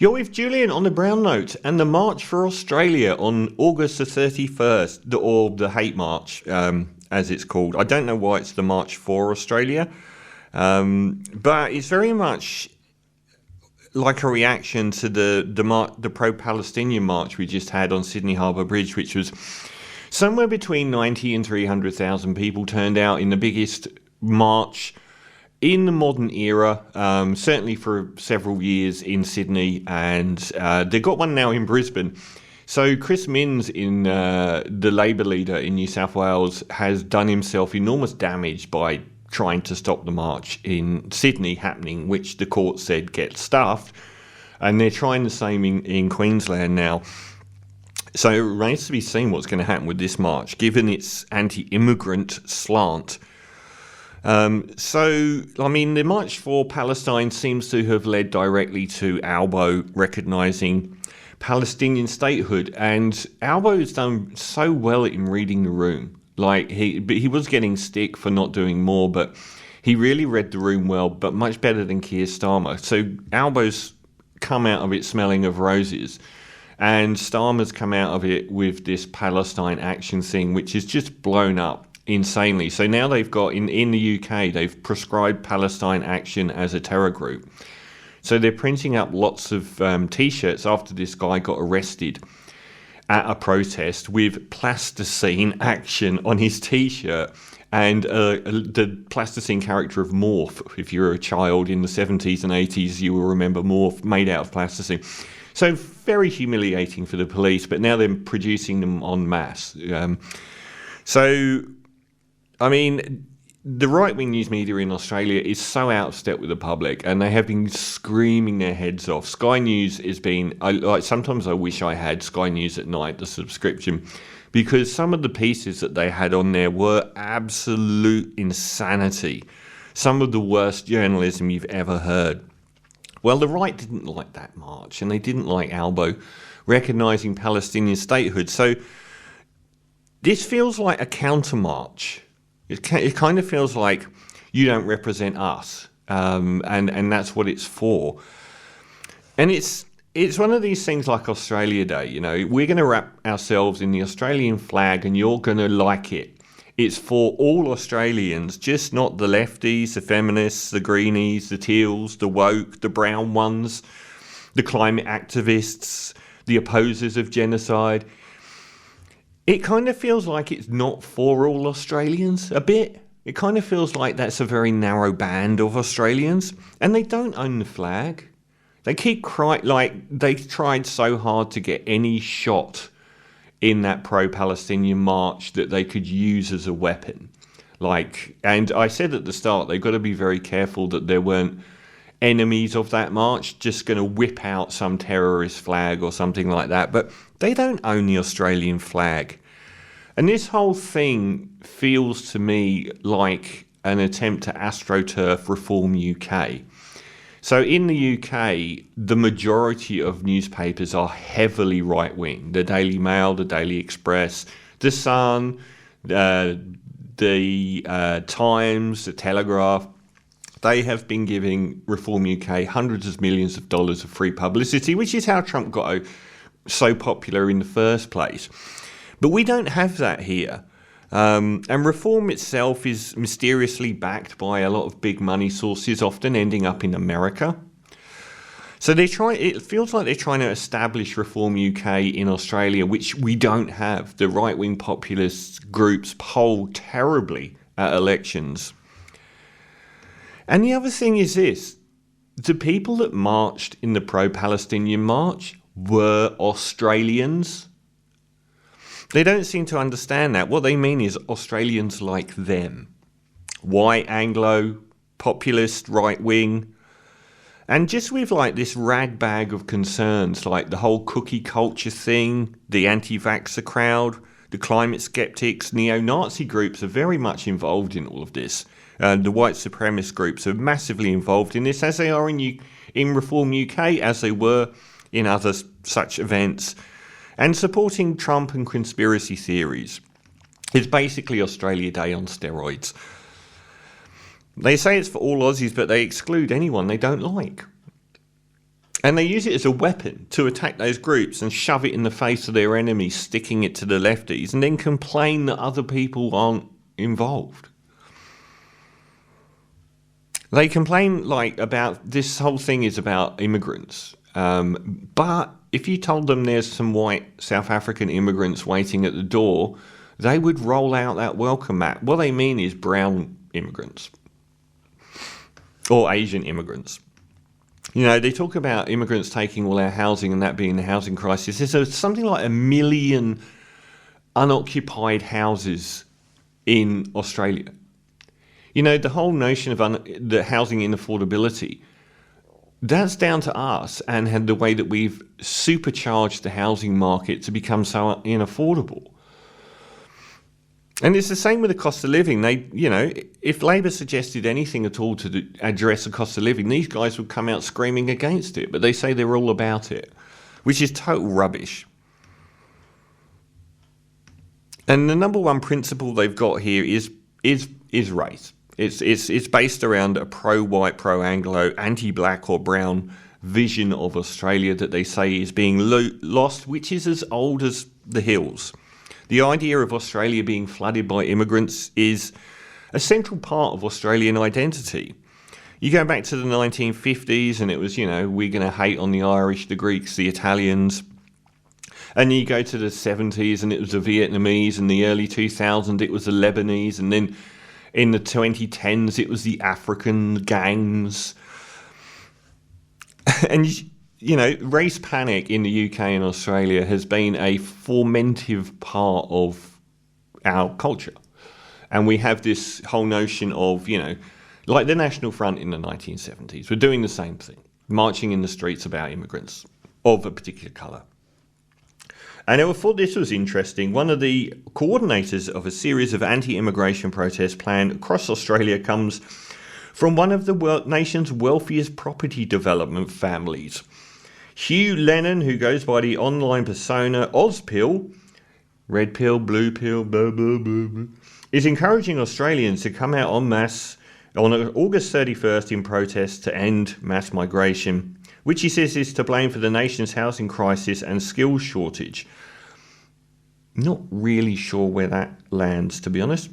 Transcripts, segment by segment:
You're with Julian on the Brown Note and the March for Australia on August the 31st, or the Hate March, as it's called. I don't know why it's the March for Australia, but it's very much like a reaction to the pro-Palestinian march we just had on Sydney Harbour Bridge, which was somewhere between 90 and 300,000 people turned out in the biggest march in the modern era, certainly for several years in Sydney, and they've got one now in Brisbane. So Chris Minns, the Labor leader in New South Wales, has done himself enormous damage by trying to stop the march in Sydney happening, which the court said gets stuffed, and they're trying the same in Queensland now. So it remains to be seen what's going to happen with this march, given its anti-immigrant slant. The March for Palestine seems to have led directly to Albo recognising Palestinian statehood, and Albo has done so well in reading the room. He was getting stick for not doing more, but he really read the room well, but much better than Keir Starmer. So Albo's come out of it smelling of roses, and Starmer's come out of it with this Palestine action thing, which is just blown up insanely. So now they've got, in the UK, they've prescribed Palestine Action as a terror group. So they're printing up lots of T-shirts after this guy got arrested at a protest with Plasticine Action on his T-shirt, and the Plasticine character of Morph. If you're a child in the 70s and 80s, you will remember Morph, made out of plasticine. So very humiliating for the police, but now they're producing them en masse. The right-wing news media in Australia is so out of step with the public, and they have been screaming their heads off. Sky News has been... sometimes I wish I had Sky News at night, the subscription, because some of the pieces that they had on there were absolute insanity. Some of the worst journalism you've ever heard. Well, the right didn't like that march, and they didn't like Albo recognising Palestinian statehood. So this feels like a counter-march. It kind of feels like you don't represent us, and that's what it's for. And it's one of these things like Australia Day. You know, we're going to wrap ourselves in the Australian flag, and you're going to like it. It's for all Australians, just not the lefties, the feminists, the greenies, the teals, the woke, the brown ones, the climate activists, the opposers of genocide. It kind of feels like it's not for all Australians, a bit. It kind of feels like that's a very narrow band of Australians, and they don't own the flag. They keep they tried so hard to get any shot in that pro-Palestinian march that they could use as a weapon. And I said at the start, they've got to be very careful that there weren't enemies of that march just going to whip out some terrorist flag or something like that. But they don't own the Australian flag. And this whole thing feels to me like an attempt to AstroTurf reform UK. So in the UK, the majority of newspapers are heavily right-wing. The Daily Mail, the Daily Express, the Sun, the Times, the Telegraph. They have been giving Reform UK hundreds of millions of dollars of free publicity, which is how Trump got so popular in the first place. But we don't have that here. And Reform itself is mysteriously backed by a lot of big money sources, often ending up in America. So it feels like they're trying to establish Reform UK in Australia, which we don't have. The right-wing populist groups poll terribly at elections. And the other thing is this: the people that marched in the pro-Palestinian march were Australians. They don't seem to understand that. What they mean is Australians like them. White, Anglo, populist, right-wing. And just with this rag bag of concerns, like the whole cookie culture thing, the anti-vaxxer crowd, the climate skeptics, neo-Nazi groups are very much involved in all of this. The white supremacist groups are massively involved in this, as they are in Reform UK, as they were in other such events. And supporting Trump and conspiracy theories is basically Australia Day on steroids. They say it's for all Aussies, but they exclude anyone they don't like. And they use it as a weapon to attack those groups and shove it in the face of their enemies, sticking it to the lefties, and then complain that other people aren't involved. They complain about this whole thing is about immigrants. But if you told them there's some white South African immigrants waiting at the door, they would roll out that welcome mat. What they mean is brown immigrants or Asian immigrants. You know, they talk about immigrants taking all our housing and that being the housing crisis. There's something like 1 million unoccupied houses in Australia. You know, the whole notion of the housing inaffordability, that's down to us and the way that we've supercharged the housing market to become so inaffordable. And it's the same with the cost of living. If Labor suggested anything at all to address the cost of living, these guys would come out screaming against it. But they say they're all about it, which is total rubbish. And the number one principle they've got here is race. It's based around a pro-white, pro-Anglo, anti-black or brown vision of Australia that they say is being lost, which is as old as the hills. The idea of Australia being flooded by immigrants is a central part of Australian identity. You go back to the 1950s and it was, we're going to hate on the Irish, the Greeks, the Italians. And you go to the 70s and it was the Vietnamese, and the early 2000s it was the Lebanese, and then in the 2010s it was the African gangs. And race panic in the UK and Australia has been a formative part of our culture. And we have this whole notion of, like the National Front in the 1970s, we're doing the same thing, marching in the streets about immigrants of a particular colour. And I thought this was interesting. One of the coordinators of a series of anti-immigration protests planned across Australia comes from one of the nation's wealthiest property development families. Hugh Lennon, who goes by the online persona Ozpill, red pill, blue pill, blah, blah, blah, blah, is encouraging Australians to come out en masse on August 31st in protest to end mass migration, which he says is to blame for the nation's housing crisis and skills shortage. Not really sure where that lands, to be honest.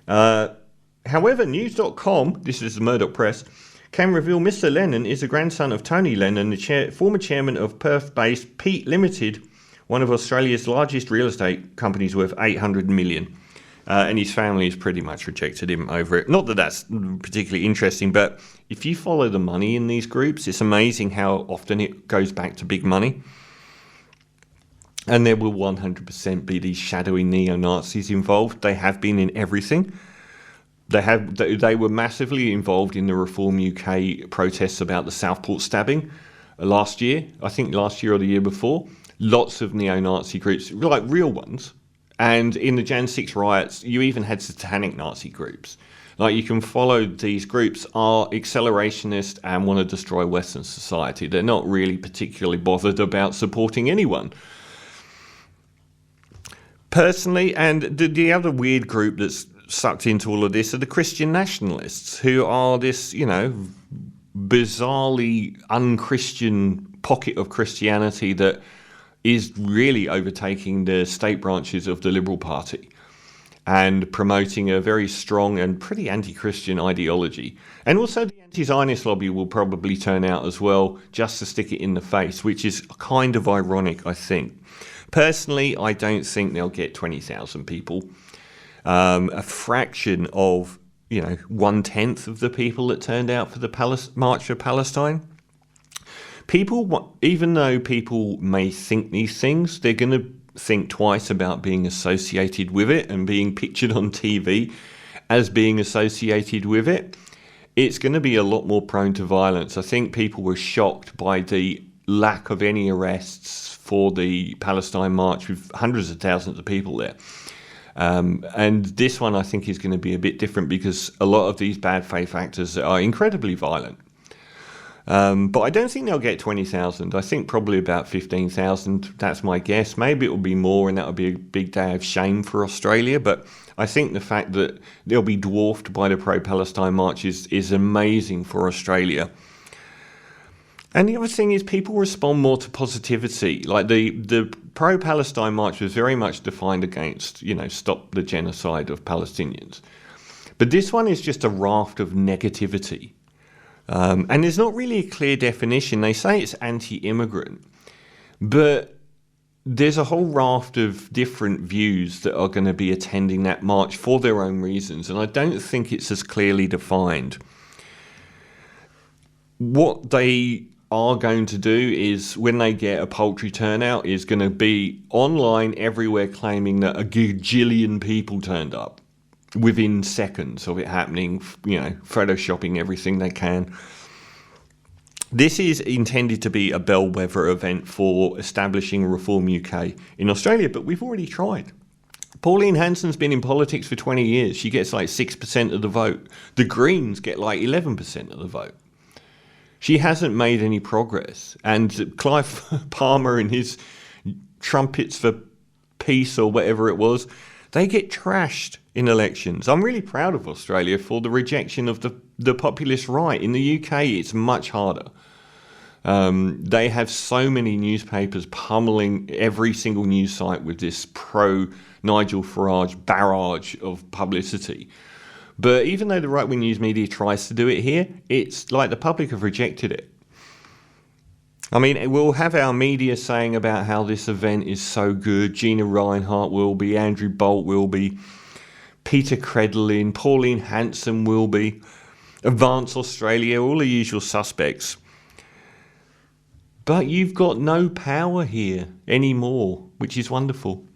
However, News.com, this is the Murdoch Press, can reveal Mr. Lennon is the grandson of Tony Lennon, the former chairman of Perth-based Peat Limited, one of Australia's largest real estate companies worth $800 million. And his family has pretty much rejected him over it. Not that that's particularly interesting, but if you follow the money in these groups, it's amazing how often it goes back to big money. And there will 100% be these shadowy neo-Nazis involved. They have been in everything. They were massively involved in the Reform UK protests about the Southport stabbing last year. I think last year or the year before. Lots of neo-Nazi groups, like real ones. And in the Jan 6 riots, you even had satanic Nazi groups. Like, you can follow these groups are accelerationist and want to destroy Western society. They're not really particularly bothered about supporting anyone. Personally, and the other weird group that's sucked into all of this are the Christian nationalists, who are this, bizarrely unchristian pocket of Christianity that is really overtaking the state branches of the Liberal Party and promoting a very strong and pretty anti-Christian ideology. And also the anti-Zionist lobby will probably turn out as well, just to stick it in the face, which is kind of ironic, I think. Personally, I don't think they'll get 20,000 people. A fraction of, 1/10 of the people that turned out for the March for Palestine. People, even though people may think these things, they're going to think twice about being associated with it and being pictured on TV as being associated with it. It's going to be a lot more prone to violence. I think people were shocked by the lack of any arrests for the Palestine March with hundreds of thousands of people there. And this one I think is going to be a bit different because a lot of these bad faith actors are incredibly violent. But I don't think they'll get 20,000. I think probably about 15,000. That's my guess. Maybe it will be more, and that will be a big day of shame for Australia. But I think the fact that they'll be dwarfed by the pro-Palestine marches is amazing for Australia. And the other thing is people respond more to positivity. Like the pro-Palestine march was very much defined against, stop the genocide of Palestinians. But this one is just a raft of negativity. And there's not really a clear definition. They say it's anti-immigrant, but there's a whole raft of different views that are going to be attending that march for their own reasons. And I don't think it's as clearly defined. What they are going to do is, when they get a paltry turnout, is going to be online everywhere claiming that a gajillion people turned up within seconds of it happening, photoshopping everything they can. This is intended to be a bellwether event for establishing Reform UK in Australia, but we've already tried. Pauline Hanson's been in politics for 20 years. She gets like 6% of the vote. The Greens get like 11% of the vote. She hasn't made any progress. And Clive Palmer and his trumpets for peace or whatever it was, they get trashed in elections. I'm really proud of Australia for the rejection of the populist right. In the UK, it's much harder. They have so many newspapers pummeling every single news site with this pro-Nigel Farage barrage of publicity. But even though the right-wing news media tries to do it here, it's like the public have rejected it. I mean, we'll have our media saying about how this event is so good. Gina Reinhart will be, Andrew Bolt will be, Peter Credlin, Pauline Hanson will be, Advance Australia, all the usual suspects. But you've got no power here anymore, which is wonderful.